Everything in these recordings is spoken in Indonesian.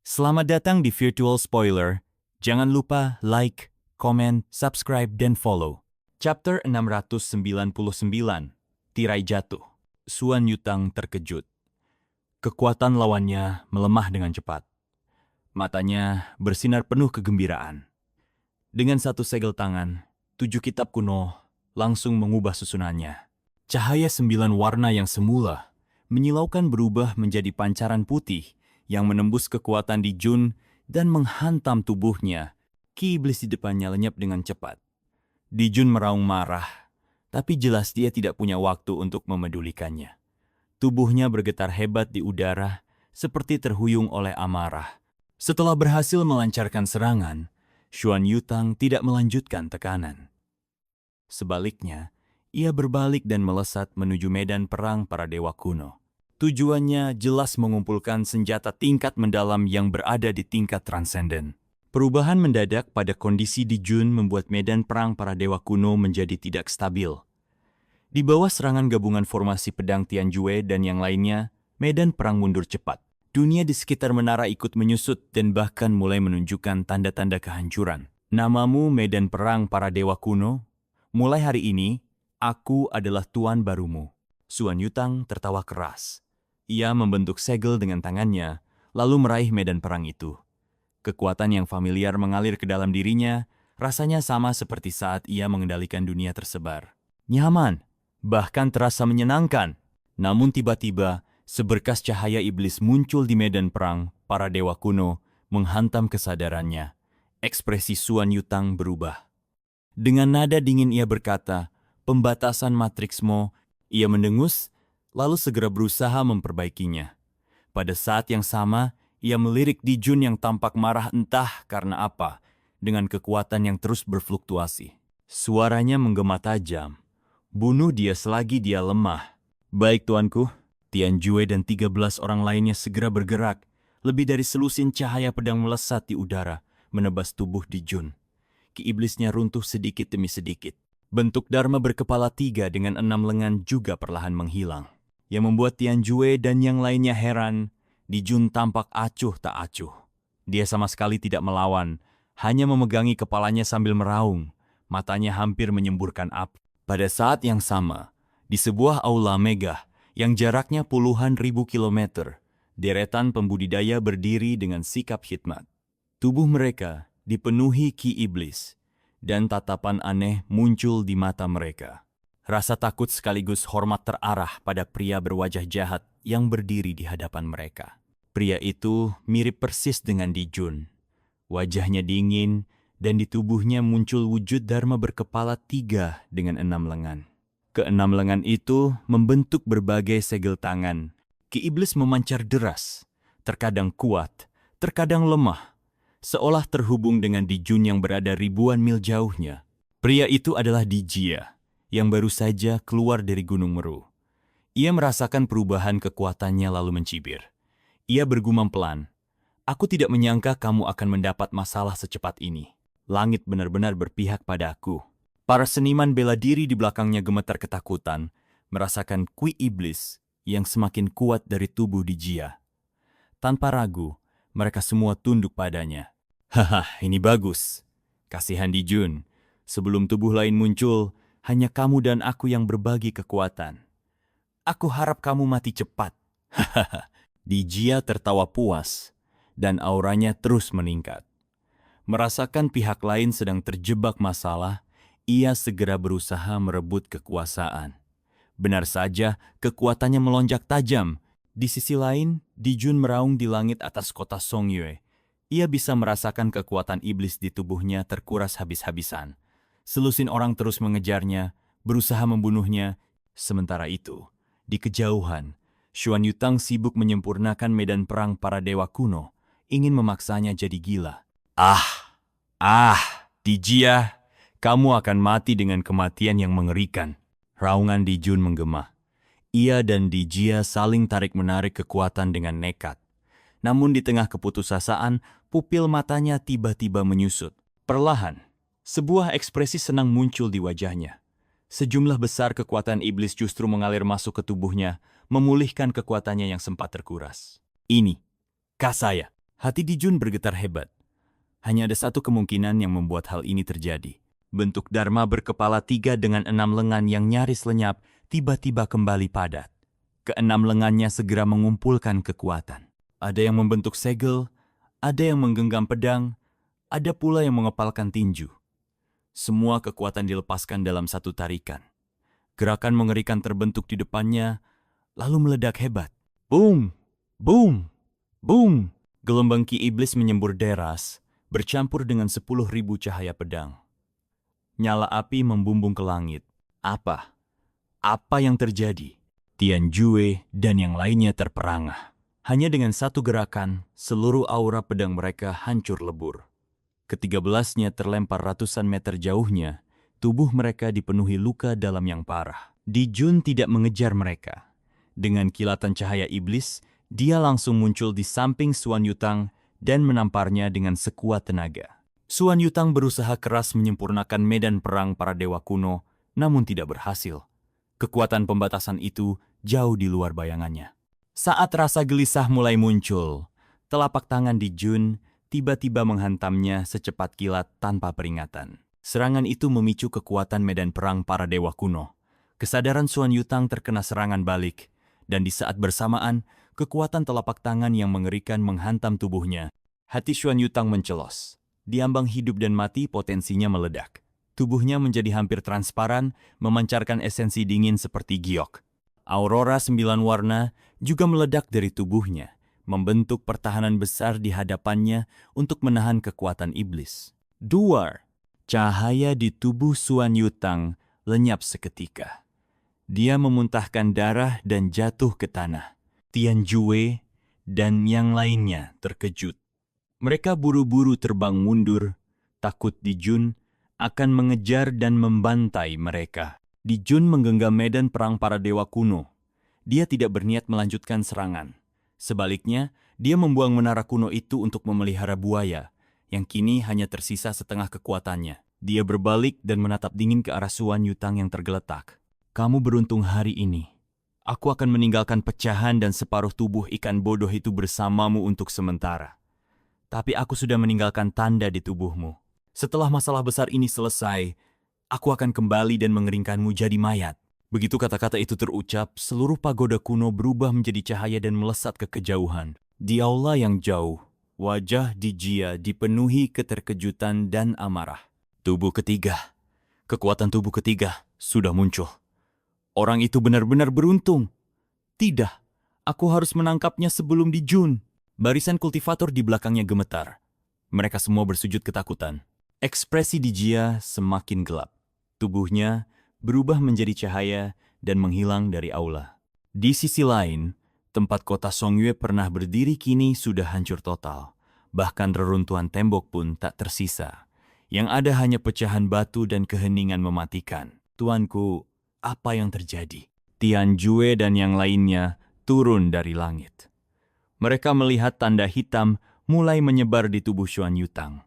Selamat datang di Virtual Spoiler. Jangan lupa like, komen, subscribe, dan follow. Chapter 699, Tirai Jatuh. Xuan Yutang terkejut. Kekuatan lawannya melemah dengan cepat. Matanya bersinar penuh kegembiraan. Dengan satu segel tangan, 7 kitab kuno langsung mengubah susunannya. Cahaya 9 warna yang semula menyilaukan berubah menjadi pancaran putih yang menembus kekuatan Di Jun dan menghantam tubuhnya. Ki iblis di depannya lenyap dengan cepat. Di Jun meraung marah, tapi jelas dia tidak punya waktu untuk memedulikannya. Tubuhnya bergetar hebat di udara, seperti terhuyung oleh amarah. Setelah berhasil melancarkan serangan, Xuan Yutang tidak melanjutkan tekanan. Sebaliknya, ia berbalik dan melesat menuju medan perang para dewa kuno. Tujuannya jelas mengumpulkan senjata tingkat mendalam yang berada di tingkat transenden. Perubahan mendadak pada kondisi Di Jun membuat medan perang para dewa kuno menjadi tidak stabil. Di bawah serangan gabungan formasi pedang Tianjue dan yang lainnya, medan perang mundur cepat. Dunia di sekitar menara ikut menyusut dan bahkan mulai menunjukkan tanda-tanda kehancuran. Namamu medan perang para dewa kuno? Mulai hari ini, aku adalah tuan barumu. Xuan Yutang tertawa keras. Ia membentuk segel dengan tangannya, lalu meraih medan perang itu. Kekuatan yang familiar mengalir ke dalam dirinya, rasanya sama seperti saat ia mengendalikan dunia tersebar. Nyaman, bahkan terasa menyenangkan. Namun tiba-tiba, seberkas cahaya iblis muncul di medan perang para dewa kuno, menghantam kesadarannya. Ekspresi Xuan Yutang berubah. Dengan nada dingin ia berkata, "Pembatasan matriksmo." Ia mendengus, lalu segera berusaha memperbaikinya. Pada saat yang sama, ia melirik Di Jun yang tampak marah entah karena apa, dengan kekuatan yang terus berfluktuasi. Suaranya menggema tajam. "Bunuh dia selagi dia lemah." "Baik tuanku." Tianjue dan 13 orang lainnya segera bergerak. Lebih dari selusin cahaya pedang melesat di udara, menebas tubuh Di Jun. Ki iblisnya runtuh sedikit demi sedikit. Bentuk Dharma berkepala 3 dengan 6 lengan juga perlahan menghilang. Yang membuat Tianjue dan yang lainnya heran, Di Jun tampak acuh tak acuh. Dia sama sekali tidak melawan, hanya memegangi kepalanya sambil meraung. Matanya hampir menyemburkan api. Pada saat yang sama, di sebuah aula megah yang jaraknya puluhan ribu kilometer, deretan pembudidaya berdiri dengan sikap khidmat. Tubuh mereka dipenuhi ki iblis, dan tatapan aneh muncul di mata mereka. Rasa takut sekaligus hormat terarah pada pria berwajah jahat yang berdiri di hadapan mereka. Pria itu mirip persis dengan Di Jun. Wajahnya dingin, dan di tubuhnya muncul wujud Dharma berkepala 3 dengan 6 lengan. Keenam lengan itu membentuk berbagai segel tangan. Ki iblis memancar deras, terkadang kuat, terkadang lemah, seolah terhubung dengan Di Jun yang berada ribuan mil jauhnya. Pria itu adalah Di Jia, yang baru saja keluar dari Gunung Meru. Ia merasakan perubahan kekuatannya lalu mencibir. Ia bergumam pelan, "Aku tidak menyangka kamu akan mendapat masalah secepat ini. Langit benar-benar berpihak pada aku." Para seniman bela diri di belakangnya gemetar ketakutan, merasakan kui iblis yang semakin kuat dari tubuh Di Jia. Tanpa ragu, mereka semua tunduk padanya. "Haha, ini bagus. Kasihan Di Jun. Sebelum tubuh lain muncul, hanya kamu dan aku yang berbagi kekuatan. Aku harap kamu mati cepat." Hahaha. Di Jia tertawa puas, dan auranya terus meningkat. Merasakan pihak lain sedang terjebak masalah, ia segera berusaha merebut kekuasaan. Benar saja, kekuatannya melonjak tajam. Di sisi lain, Di Jun meraung di langit atas kota Songyue. Ia bisa merasakan kekuatan iblis di tubuhnya terkuras habis-habisan. Selusin orang terus mengejarnya, berusaha membunuhnya. Sementara itu, di kejauhan, Xuan Yutang sibuk menyempurnakan medan perang para dewa kuno, ingin memaksanya jadi gila. Di Jia, kamu akan mati dengan kematian yang mengerikan." Raungan Di Jun menggema. Ia dan Di Jia saling tarik-menarik kekuatan dengan nekat. Namun di tengah keputusasaan, pupil matanya tiba-tiba menyusut. Perlahan, sebuah ekspresi senang muncul di wajahnya. Sejumlah besar kekuatan iblis justru mengalir masuk ke tubuhnya, memulihkan kekuatannya yang sempat terkuras. "Ini, kah saya?" Hati Dijun bergetar hebat. Hanya ada satu kemungkinan yang membuat hal ini terjadi. Bentuk Dharma berkepala 3 dengan 6 lengan yang nyaris lenyap tiba-tiba kembali padat. Keenam lengannya segera mengumpulkan kekuatan. Ada yang membentuk segel, ada yang menggenggam pedang, ada pula yang mengepalkan tinju. Semua kekuatan dilepaskan dalam satu tarikan. Gerakan mengerikan terbentuk di depannya, lalu meledak hebat. Boom! Boom! Boom! Gelombang ki iblis menyembur deras, bercampur dengan 10.000 cahaya pedang. Nyala api membumbung ke langit. Apa? Apa yang terjadi? Tian Jue dan yang lainnya terperangah. Hanya dengan satu gerakan, seluruh aura pedang mereka hancur lebur. Ke-13-nya terlempar ratusan meter jauhnya, tubuh mereka dipenuhi luka dalam yang parah. Dijun tidak mengejar mereka. Dengan kilatan cahaya iblis, dia langsung muncul di samping Suan Yutang dan menamparnya dengan sekuat tenaga. Suan Yutang berusaha keras menyempurnakan medan perang para dewa kuno, namun tidak berhasil. Kekuatan pembatasan itu jauh di luar bayangannya. Saat rasa gelisah mulai muncul, telapak tangan Dijun tiba-tiba menghantamnya secepat kilat tanpa peringatan. Serangan itu memicu kekuatan medan perang para dewa kuno. Kesadaran Suan Yutang terkena serangan balik, dan di saat bersamaan, kekuatan telapak tangan yang mengerikan menghantam tubuhnya. Hati Suan Yutang mencelos. Diambang hidup dan mati potensinya meledak. Tubuhnya menjadi hampir transparan, memancarkan esensi dingin seperti giok. Aurora 9 warna juga meledak dari tubuhnya, membentuk pertahanan besar di hadapannya untuk menahan kekuatan iblis. Duar, cahaya di tubuh Suan Yutang lenyap seketika. Dia memuntahkan darah dan jatuh ke tanah. Tian Jue dan yang lainnya terkejut. Mereka buru-buru terbang mundur, takut Dijun akan mengejar dan membantai mereka. Dijun menggenggam medan perang para dewa kuno. Dia tidak berniat melanjutkan serangan. Sebaliknya, dia membuang menara kuno itu untuk memelihara buaya, yang kini hanya tersisa setengah kekuatannya. Dia berbalik dan menatap dingin ke arah Suan Yutang yang tergeletak. Kamu beruntung hari ini. Aku akan meninggalkan pecahan dan separuh tubuh ikan bodoh itu bersamamu untuk sementara. Tapi aku sudah meninggalkan tanda di tubuhmu. Setelah masalah besar ini selesai, aku akan kembali dan mengeringkanmu jadi mayat. Begitu kata-kata itu terucap, seluruh pagoda kuno berubah menjadi cahaya dan melesat ke kejauhan. Di aula yang jauh, wajah Dijia dipenuhi keterkejutan dan amarah. Tubuh ketiga, kekuatan tubuh ketiga sudah muncul. Orang itu benar-benar beruntung. Tidak, aku harus menangkapnya sebelum Dijun. Barisan kultivator di belakangnya gemetar. Mereka semua bersujud ketakutan. Ekspresi Dijia semakin gelap. Tubuhnya berubah menjadi cahaya dan menghilang dari aula. Di sisi lain, tempat kota Songyue pernah berdiri kini sudah hancur total. Bahkan reruntuhan tembok pun tak tersisa. Yang ada hanya pecahan batu dan keheningan mematikan. Tuanku, apa yang terjadi? Tian Jue dan yang lainnya turun dari langit. Mereka melihat tanda hitam mulai menyebar di tubuh Suan Yutang.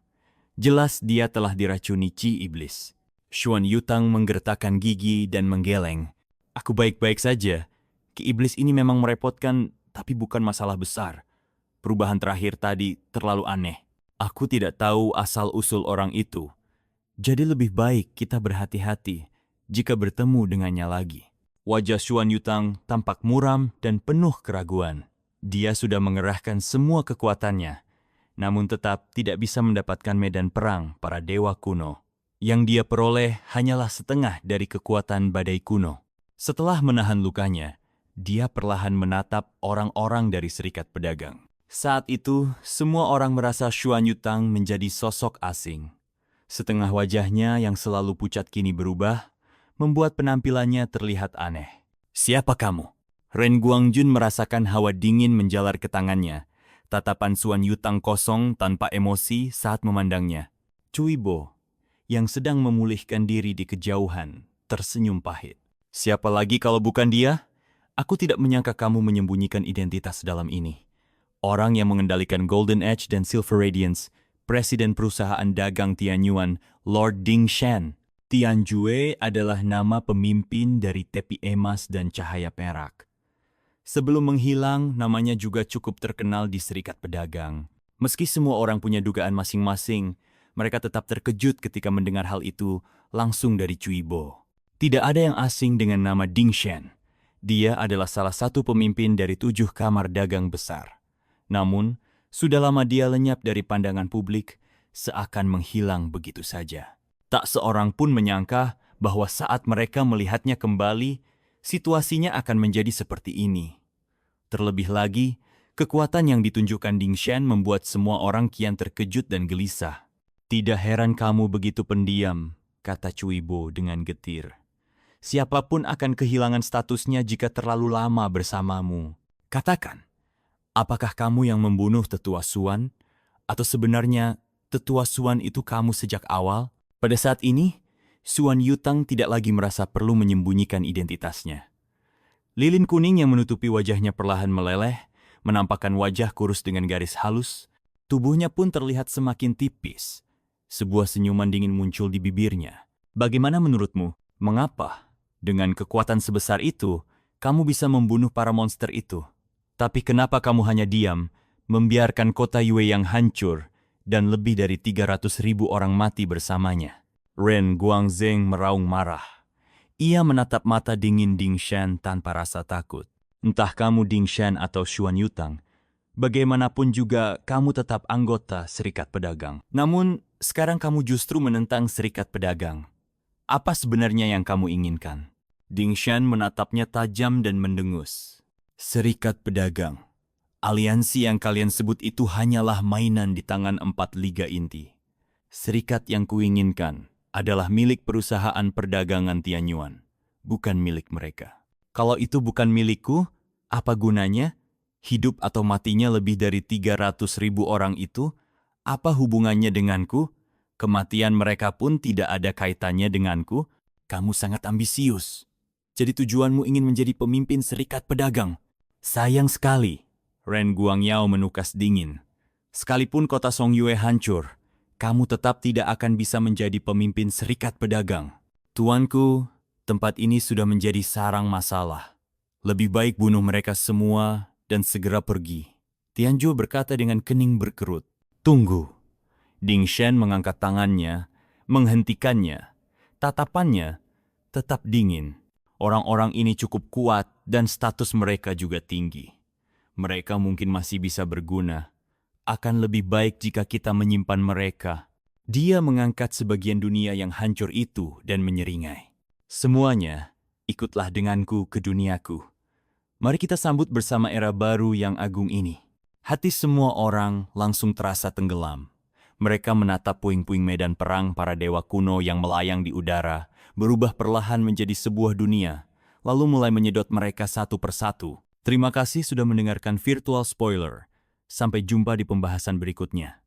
Jelas dia telah diracuni Qi iblis. Suan Yutang menggertakkan gigi dan menggeleng. Aku baik-baik saja. Qi iblis ini memang merepotkan, tapi bukan masalah besar. Perubahan terakhir tadi terlalu aneh. Aku tidak tahu asal-usul orang itu. Jadi lebih baik kita berhati-hati jika bertemu dengannya lagi. Wajah Suan Yutang tampak muram dan penuh keraguan. Dia sudah mengerahkan semua kekuatannya, namun tetap tidak bisa mendapatkan medan perang para dewa kuno. Yang dia peroleh hanyalah setengah dari kekuatan badai kuno. Setelah menahan lukanya, dia perlahan menatap orang-orang dari serikat pedagang. Saat itu, semua orang merasa Suan Yutang menjadi sosok asing. Setengah wajahnya yang selalu pucat kini berubah, membuat penampilannya terlihat aneh. Siapa kamu? Ren Guangjun merasakan hawa dingin menjalar ke tangannya. Tatapan Suan Yutang kosong tanpa emosi saat memandangnya. Cui Bo, yang sedang memulihkan diri di kejauhan, tersenyum pahit. Siapa lagi kalau bukan dia? Aku tidak menyangka kamu menyembunyikan identitas dalam ini. Orang yang mengendalikan Golden Edge dan Silver Radiance, Presiden Perusahaan Dagang Tianyuan, Lord Ding Shen. Tian Jue adalah nama pemimpin dari tepi emas dan cahaya perak. Sebelum menghilang, namanya juga cukup terkenal di serikat pedagang. Meski semua orang punya dugaan masing-masing, mereka tetap terkejut ketika mendengar hal itu langsung dari Cuibo. Tidak ada yang asing dengan nama Ding Shen. Dia adalah salah satu pemimpin dari 7 kamar dagang besar. Namun, sudah lama dia lenyap dari pandangan publik, seakan menghilang begitu saja. Tak seorang pun menyangka bahwa saat mereka melihatnya kembali, situasinya akan menjadi seperti ini. Terlebih lagi, kekuatan yang ditunjukkan Ding Shen membuat semua orang kian terkejut dan gelisah. Tidak heran kamu begitu pendiam, kata Cuibo dengan getir. Siapapun akan kehilangan statusnya jika terlalu lama bersamamu. Katakan, apakah kamu yang membunuh Tetua Suan? Atau sebenarnya Tetua Suan itu kamu sejak awal? Pada saat ini, Suan Yutang tidak lagi merasa perlu menyembunyikan identitasnya. Lilin kuning yang menutupi wajahnya perlahan meleleh, menampakkan wajah kurus dengan garis halus. Tubuhnya pun terlihat semakin tipis. Sebuah senyuman dingin muncul di bibirnya. Bagaimana menurutmu? Mengapa? Dengan kekuatan sebesar itu, kamu bisa membunuh para monster itu. Tapi kenapa kamu hanya diam, membiarkan kota Yue yang hancur, dan lebih dari 300.000 orang mati bersamanya? Ren Guangzheng meraung marah. Ia menatap mata dingin Ding Shen tanpa rasa takut. Entah kamu Ding Shen atau Suan Yutang, bagaimanapun juga kamu tetap anggota Serikat Pedagang. Namun, sekarang kamu justru menentang Serikat Pedagang. Apa sebenarnya yang kamu inginkan? Ding Shen menatapnya tajam dan mendengus. Serikat Pedagang. Aliansi yang kalian sebut itu hanyalah mainan di tangan 4 liga inti. Serikat yang kuinginkan adalah milik perusahaan perdagangan Tianyuan, bukan milik mereka. Kalau itu bukan milikku, apa gunanya? Hidup atau matinya lebih dari 300.000 orang itu, apa hubungannya denganku? Kematian mereka pun tidak ada kaitannya denganku. Kamu sangat ambisius. Jadi tujuanmu ingin menjadi pemimpin Serikat Pedagang. Sayang sekali. Ren Guangyao menukas dingin. Sekalipun kota Songyue hancur, kamu tetap tidak akan bisa menjadi pemimpin Serikat Pedagang. Tuanku, tempat ini sudah menjadi sarang masalah. Lebih baik bunuh mereka semua dan segera pergi. Tianzhu berkata dengan kening berkerut. Tunggu. Ding Shen mengangkat tangannya, menghentikannya. Tatapannya tetap dingin. Orang-orang ini cukup kuat dan status mereka juga tinggi. Mereka mungkin masih bisa berguna. Akan lebih baik jika kita menyimpan mereka. Dia mengangkat sebagian dunia yang hancur itu dan menyeringai. Semuanya, ikutlah denganku ke duniaku. Mari kita sambut bersama era baru yang agung ini. Hati semua orang langsung terasa tenggelam. Mereka menatap puing-puing medan perang para dewa kuno yang melayang di udara, berubah perlahan menjadi sebuah dunia, lalu mulai menyedot mereka satu persatu. Terima kasih sudah mendengarkan Virtual Spoiler. Sampai jumpa di pembahasan berikutnya.